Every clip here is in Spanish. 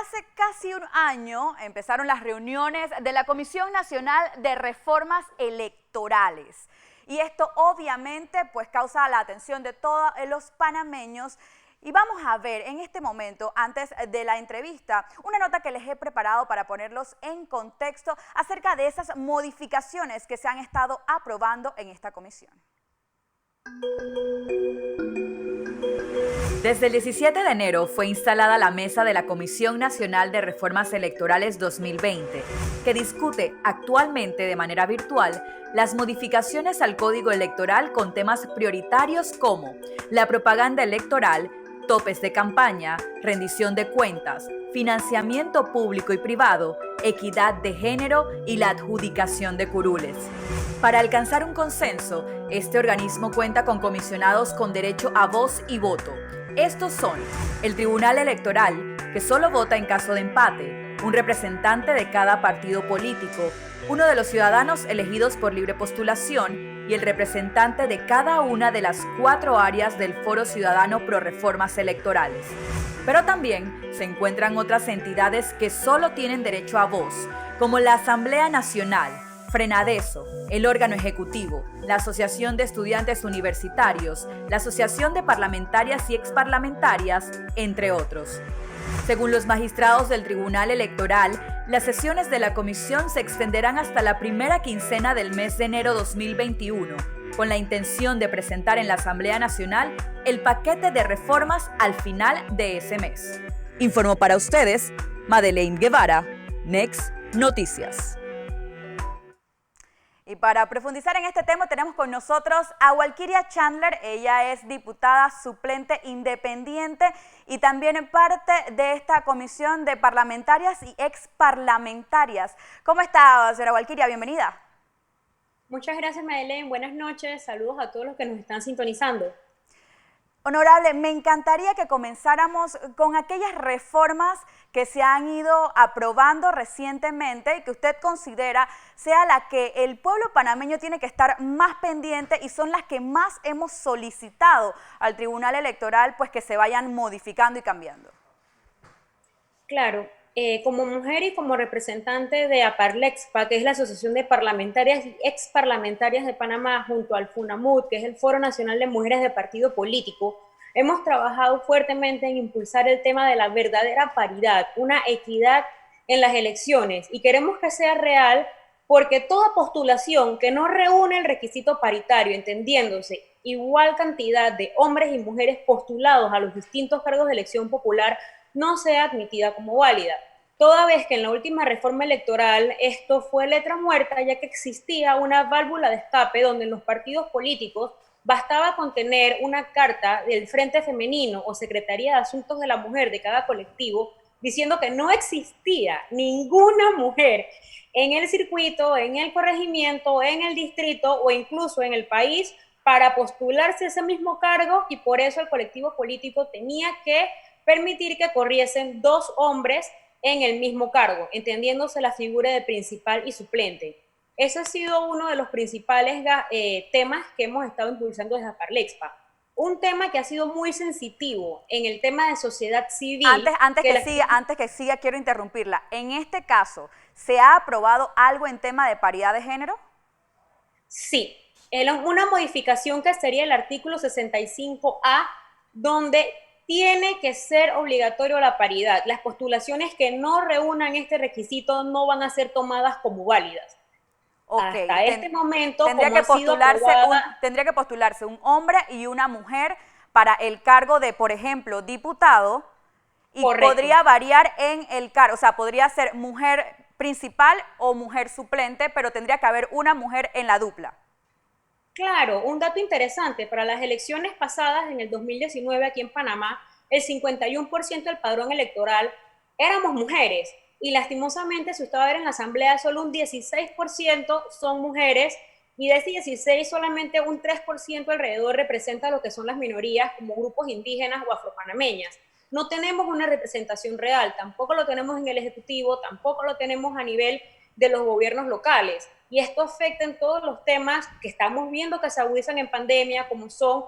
hace casi un año empezaron las reuniones de la Comisión Nacional de Reformas Electorales. Y esto obviamente pues causa la atención de todos los panameños. Y vamos a ver en este momento, antes de la entrevista, una nota que les he preparado para ponerlos en contexto acerca de esas modificaciones que se han estado aprobando en esta comisión. Desde el 17 de enero fue instalada la mesa de la Comisión Nacional de Reformas Electorales 2020, que discute actualmente de manera virtual las modificaciones al Código Electoral con temas prioritarios como la propaganda electoral, topes de campaña, rendición de cuentas, financiamiento público y privado, equidad de género y la adjudicación de curules. Para alcanzar un consenso, este organismo cuenta con comisionados con derecho a voz y voto. Estos son el Tribunal Electoral, que solo vota en caso de empate, un representante de cada partido político, uno de los ciudadanos elegidos por libre postulación y el representante de cada una de las 4 áreas del Foro Ciudadano Pro Reformas Electorales. Pero también se encuentran otras entidades que solo tienen derecho a voz, como la Asamblea Nacional, Frenadeso, el órgano ejecutivo, la Asociación de Estudiantes Universitarios, la Asociación de Parlamentarias y Exparlamentarias, entre otros. Según los magistrados del Tribunal Electoral, las sesiones de la comisión se extenderán hasta la primera quincena del mes de enero 2021, con la intención de presentar en la Asamblea Nacional el paquete de reformas al final de ese mes. Informó para ustedes Madeleine Guevara, Next Noticias. Y para profundizar en este tema tenemos con nosotros a Walkiria Chandler. Ella es diputada suplente independiente y también parte de esta comisión de parlamentarias y exparlamentarias. ¿Cómo está, señora Walkiria? Bienvenida. Muchas gracias, Madeleine. Buenas noches. Saludos a todos los que nos están sintonizando. Honorable, me encantaría que comenzáramos con aquellas reformas que se han ido aprobando recientemente y que usted considera sea la que el pueblo panameño tiene que estar más pendiente y son las que más hemos solicitado al Tribunal Electoral pues que se vayan modificando y cambiando. Claro, como mujer y como representante de APARLEXPA, que es la Asociación de Parlamentarias y Exparlamentarias de Panamá, junto al FUNAMUD, que es el Foro Nacional de Mujeres de Partido Político, hemos trabajado fuertemente en impulsar el tema de la verdadera paridad, una equidad en las elecciones, y queremos que sea real porque toda postulación que no reúne el requisito paritario, entendiéndose igual cantidad de hombres y mujeres postulados a los distintos cargos de elección popular, no sea admitida como válida. Toda vez que en la última reforma electoral esto fue letra muerta, ya que existía una válvula de escape donde en los partidos políticos bastaba con tener una carta del Frente Femenino o Secretaría de Asuntos de la Mujer de cada colectivo diciendo que no existía ninguna mujer en el circuito, en el corregimiento, en el distrito o incluso en el país para postularse a ese mismo cargo, y por eso el colectivo político tenía que permitir que corriesen 2 hombres en el mismo cargo, entendiéndose la figura de principal y suplente. Ese ha sido uno de los principales temas que hemos estado impulsando desde APARLEXPA. Un tema que ha sido muy sensitivo en el tema de sociedad civil. Antes que siga, quiero interrumpirla. En este caso, ¿se ha aprobado algo en tema de paridad de género? Sí, una modificación que sería el artículo 65A, donde tiene que ser obligatorio la paridad. Las postulaciones que no reúnan este requisito no van a ser tomadas como válidas. Okay. Hasta este momento, tendría que postularse un hombre y una mujer para el cargo de, por ejemplo, diputado, y correcto, podría variar en el cargo, o sea, podría ser mujer principal o mujer suplente, pero tendría que haber una mujer en la dupla. Claro, un dato interesante, para las elecciones pasadas en el 2019 aquí en Panamá, el 51% del padrón electoral éramos mujeres, y lastimosamente, si usted va a ver en la asamblea, solo un 16% son mujeres, y de ese 16 solamente un 3% alrededor representa lo que son las minorías como grupos indígenas o afropanameñas. No tenemos una representación real, tampoco lo tenemos en el Ejecutivo, tampoco lo tenemos a nivel de los gobiernos locales, y esto afecta en todos los temas que estamos viendo que se agudizan en pandemia, como son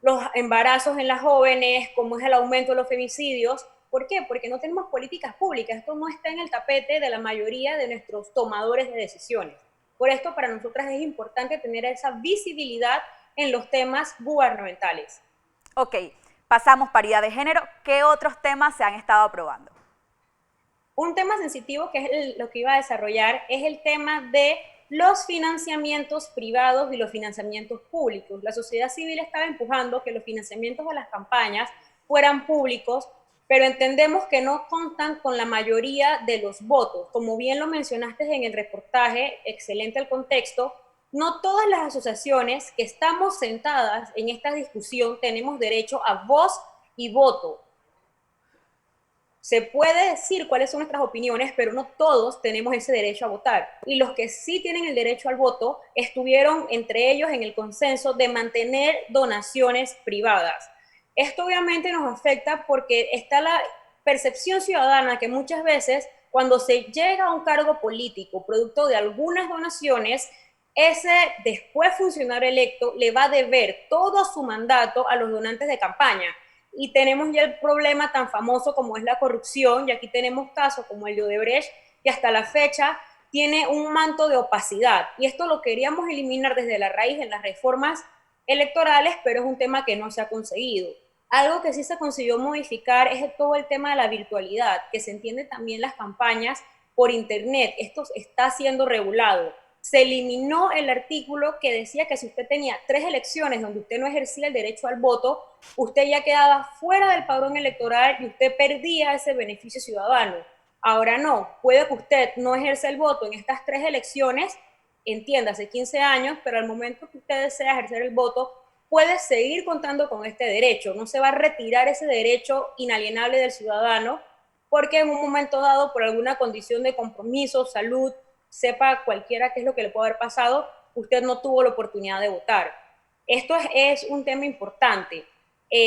los embarazos en las jóvenes, como es el aumento de los femicidios, ¿Por qué? Porque no tenemos políticas públicas, esto no está en el tapete de la mayoría de nuestros tomadores de decisiones. Por esto para nosotras es importante tener esa visibilidad en los temas gubernamentales. Ok, pasamos paridad de género. ¿Qué otros temas se han estado aprobando? Un tema sensitivo que es lo que iba a desarrollar es el tema de los financiamientos privados y los financiamientos públicos. La sociedad civil estaba empujando que los financiamientos de las campañas fueran públicos, pero entendemos que no contan con la mayoría de los votos. Como bien lo mencionaste en el reportaje, excelente el contexto, no todas las asociaciones que estamos sentadas en esta discusión tenemos derecho a voz y voto. Se puede decir cuáles son nuestras opiniones, pero no todos tenemos ese derecho a votar. Y los que sí tienen el derecho al voto estuvieron entre ellos en el consenso de mantener donaciones privadas. Esto obviamente nos afecta porque está la percepción ciudadana que muchas veces cuando se llega a un cargo político producto de algunas donaciones, ese después funcionario electo le va a deber todo su mandato a los donantes de campaña. Y tenemos ya el problema tan famoso como es la corrupción, y aquí tenemos casos como el de Odebrecht, que hasta la fecha tiene un manto de opacidad. Y esto lo queríamos eliminar desde la raíz en las reformas electorales, pero es un tema que no se ha conseguido. Algo que sí se consiguió modificar es todo el tema de la virtualidad, que se entiende también las campañas por internet. Esto está siendo regulado. Se eliminó el artículo que decía que si usted tenía 3 elecciones donde usted no ejercía el derecho al voto, usted ya quedaba fuera del padrón electoral y usted perdía ese beneficio ciudadano. Ahora no, puede que usted no ejerza el voto en estas 3 elecciones, entiéndase 15 años, pero al momento que usted desea ejercer el voto, puede seguir contando con este derecho. No se va a retirar ese derecho inalienable del ciudadano porque en un momento dado, por alguna condición de compromiso, salud, sepa cualquiera qué es lo que le puede haber pasado, usted no tuvo la oportunidad de votar. Esto es un tema importante.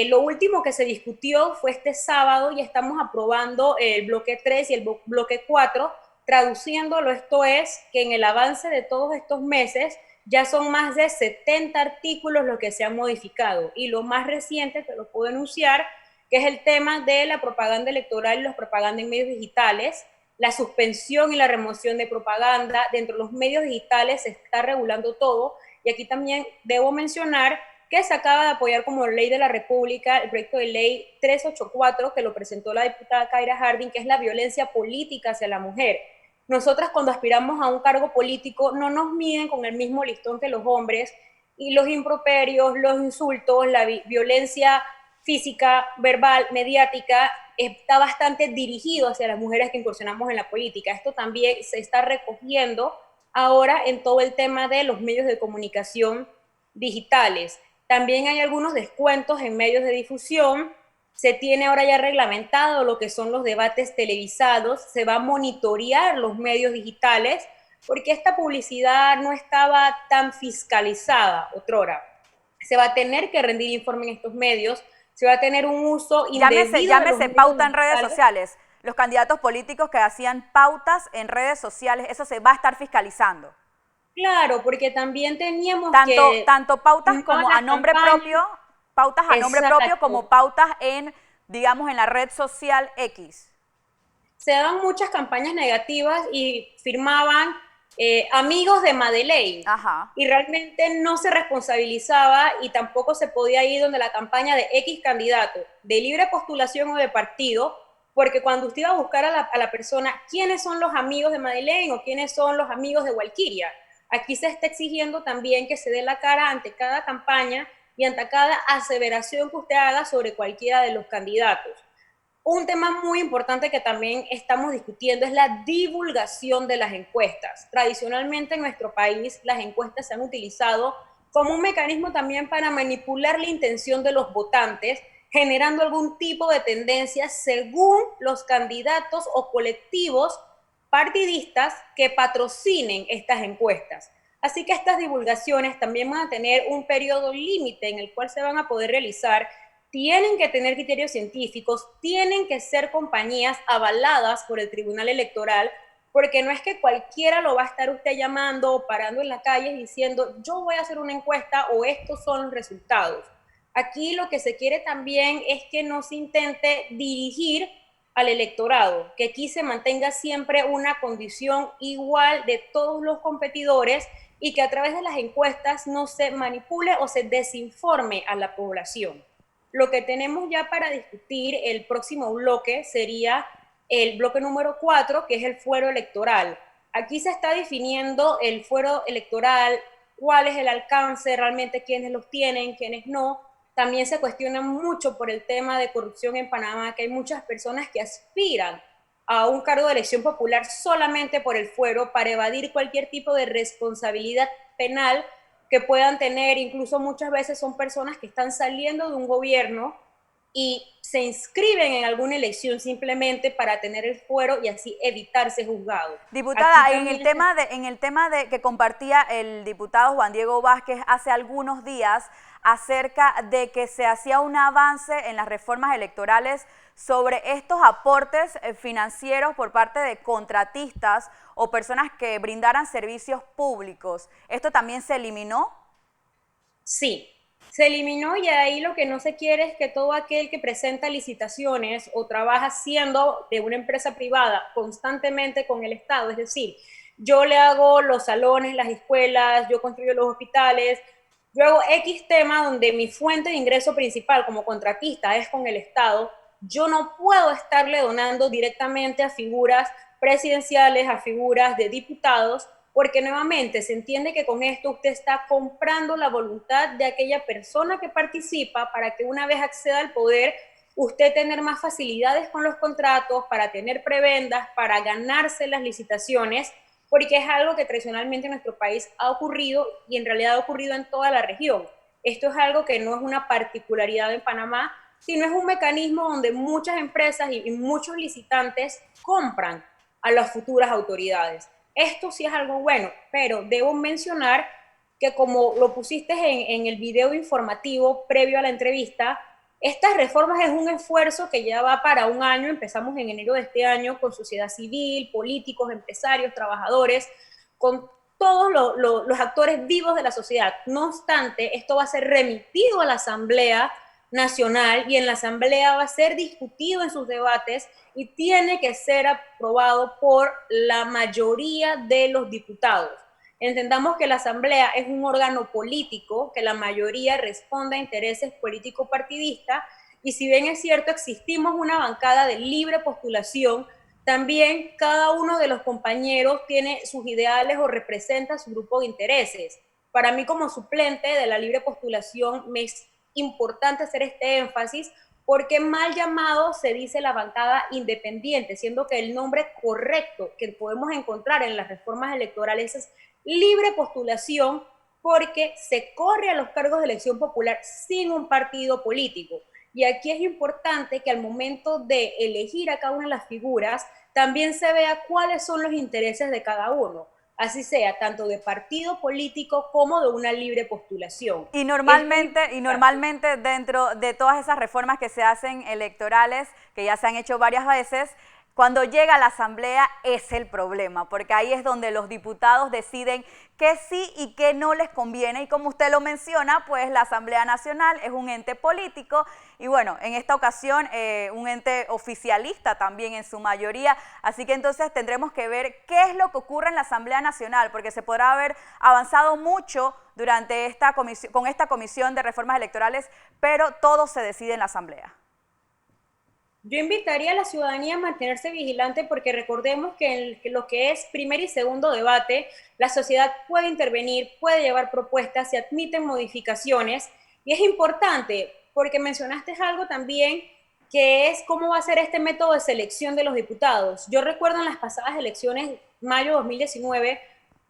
Lo último que se discutió fue este sábado y estamos aprobando el bloque 3 y el bloque 4, traduciéndolo, esto es que en el avance de todos estos meses ya son más de 70 artículos los que se han modificado y lo más reciente, te lo puedo enunciar, que es el tema de la propaganda electoral y la propaganda en medios digitales, la suspensión y la remoción de propaganda. Dentro de los medios digitales se está regulando todo y aquí también debo mencionar que se acaba de apoyar como ley de la República el proyecto de ley 384 que lo presentó la diputada Kaira Harding, que es la violencia política hacia la mujer. Nosotras cuando aspiramos a un cargo político no nos miden con el mismo listón que los hombres y los improperios, los insultos, la violencia física, verbal, mediática, está bastante dirigido hacia las mujeres que incursionamos en la política. Esto también se está recogiendo ahora en todo el tema de los medios de comunicación digitales. También hay algunos descuentos en medios de difusión. Se tiene ahora ya reglamentado lo que son los debates televisados. Se va a monitorear los medios digitales porque esta publicidad no estaba tan fiscalizada otrora. Se va a tener que rendir informe en estos medios, se va a tener un uso indebido. Llámese pauta en redes sociales. Los candidatos políticos que hacían pautas en redes sociales, eso se va a estar fiscalizando. Claro, porque también teníamos tanto pautas como a nombre propio, pautas a nombre propio como pautas en, digamos, en la red social X. Se daban muchas campañas negativas y firmaban amigos de Madeleine. Ajá. Y realmente no se responsabilizaba y tampoco se podía ir donde la campaña de X candidato, de libre postulación o de partido, porque cuando usted iba a buscar a la persona, ¿quiénes son los amigos de Madeleine o quiénes son los amigos de Walkiria? Aquí se está exigiendo también que se dé la cara ante cada campaña y ante cada aseveración que usted haga sobre cualquiera de los candidatos. Un tema muy importante que también estamos discutiendo es la divulgación de las encuestas. Tradicionalmente en nuestro país las encuestas se han utilizado como un mecanismo también para manipular la intención de los votantes, generando algún tipo de tendencia según los candidatos o colectivos partidistas que patrocinen estas encuestas. Así que estas divulgaciones también van a tener un periodo límite en el cual se van a poder realizar. Tienen que tener criterios científicos, tienen que ser compañías avaladas por el Tribunal Electoral, porque no es que cualquiera lo va a estar usted llamando o parando en la calle diciendo yo voy a hacer una encuesta o estos son los resultados. Aquí lo que se quiere también es que no se intente dirigir al electorado, que aquí se mantenga siempre una condición igual de todos los competidores y que a través de las encuestas no se manipule o se desinforme a la población. Lo que tenemos ya para discutir el próximo bloque sería el bloque número 4, que es el fuero electoral. Aquí se está definiendo el fuero electoral, cuál es el alcance, realmente quiénes los tienen, quiénes no. También se cuestiona mucho por el tema de corrupción en Panamá, que hay muchas personas que aspiran a un cargo de elección popular solamente por el fuero para evadir cualquier tipo de responsabilidad penal que puedan tener. Incluso muchas veces son personas que están saliendo de un gobierno y se inscriben en alguna elección simplemente para tener el fuero y así evitar ser juzgado. Diputada, en el tema de que compartía el diputado Juan Diego Vázquez hace algunos días acerca de que se hacía un avance en las reformas electorales sobre estos aportes financieros por parte de contratistas o personas que brindaran servicios públicos, ¿esto también se eliminó? Sí, se eliminó y ahí lo que no se quiere es que todo aquel que presenta licitaciones o trabaja siendo de una empresa privada constantemente con el Estado, es decir, yo le hago los salones, las escuelas, yo construyo los hospitales, yo hago X tema donde mi fuente de ingreso principal como contratista es con el Estado, yo no puedo estarle donando directamente a figuras presidenciales, a figuras de diputados, porque nuevamente se entiende que con esto usted está comprando la voluntad de aquella persona que participa para que una vez acceda al poder, usted tener más facilidades con los contratos, para tener prebendas, para ganarse las licitaciones, porque es algo que tradicionalmente en nuestro país ha ocurrido y en realidad ha ocurrido en toda la región. Esto es algo que no es una particularidad en Panamá, sino es un mecanismo donde muchas empresas y muchos licitantes compran a las futuras autoridades. Esto sí es algo bueno, pero debo mencionar que como lo pusiste en el video informativo previo a la entrevista, estas reformas es un esfuerzo que ya va para un año, empezamos en enero de este año con sociedad civil, políticos, empresarios, trabajadores, con todos los actores vivos de la sociedad. No obstante, esto va a ser remitido a la Asamblea Nacional y en la Asamblea va a ser discutido en sus debates y tiene que ser aprobado por la mayoría de los diputados. Entendamos que la Asamblea es un órgano político, que la mayoría responde a intereses políticos partidistas y si bien es cierto existimos una bancada de libre postulación, también cada uno de los compañeros tiene sus ideales o representa su grupo de intereses. Para mí como suplente de la libre postulación me es importante hacer este énfasis porque mal llamado se dice la bancada independiente, siendo que el nombre correcto que podemos encontrar en las reformas electorales es libre postulación porque se corre a los cargos de elección popular sin un partido político. Y aquí es importante que al momento de elegir a cada una de las figuras, también se vea cuáles son los intereses de cada uno, así sea tanto de partido político como de una libre postulación. Y normalmente dentro de todas esas reformas que se hacen electorales, que ya se han hecho varias veces, cuando llega a la Asamblea es el problema, porque ahí es donde los diputados deciden qué sí y qué no les conviene. Y como usted lo menciona, pues la Asamblea Nacional es un ente político y bueno, en esta ocasión un ente oficialista también en su mayoría. Así que entonces tendremos que ver qué es lo que ocurre en la Asamblea Nacional, porque se podrá haber avanzado mucho durante con esta comisión de reformas electorales, pero todo se decide en la Asamblea. Yo invitaría a la ciudadanía a mantenerse vigilante porque recordemos que en lo que es primer y segundo debate, la sociedad puede intervenir, puede llevar propuestas, se admiten modificaciones y es importante porque mencionaste algo también que es cómo va a ser este método de selección de los diputados. Yo recuerdo en las pasadas elecciones, mayo de 2019,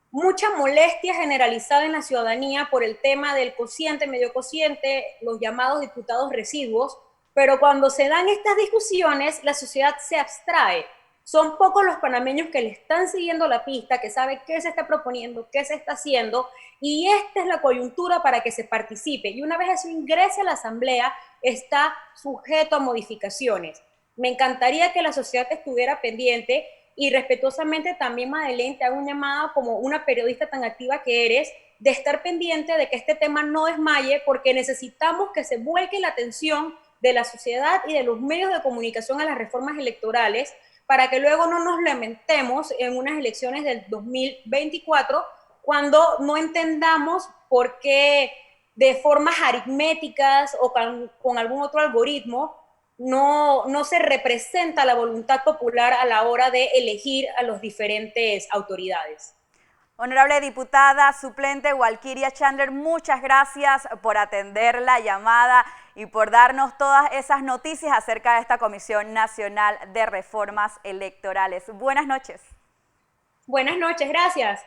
mucha molestia generalizada en la ciudadanía por el tema del cociente, medio cociente, los llamados diputados residuos, pero cuando se dan estas discusiones, la sociedad se abstrae. Son pocos los panameños que le están siguiendo la pista, que saben qué se está proponiendo, qué se está haciendo, y esta es la coyuntura para que se participe. Y una vez eso ingrese a la Asamblea, está sujeto a modificaciones. Me encantaría que la sociedad estuviera pendiente y respetuosamente también, Madeleine, te hago una llamada como una periodista tan activa que eres, de estar pendiente de que este tema no desmaye, porque necesitamos que se vuelque la atención de la sociedad y de los medios de comunicación a las reformas electorales, para que luego no nos lamentemos en unas elecciones del 2024 cuando no entendamos por qué de formas aritméticas o con algún otro algoritmo no se representa la voluntad popular a la hora de elegir a las diferentes autoridades. Honorable diputada suplente Walkiria Chandler, muchas gracias por atender la llamada y por darnos todas esas noticias acerca de esta Comisión Nacional de Reformas Electorales. Buenas noches. Buenas noches, gracias.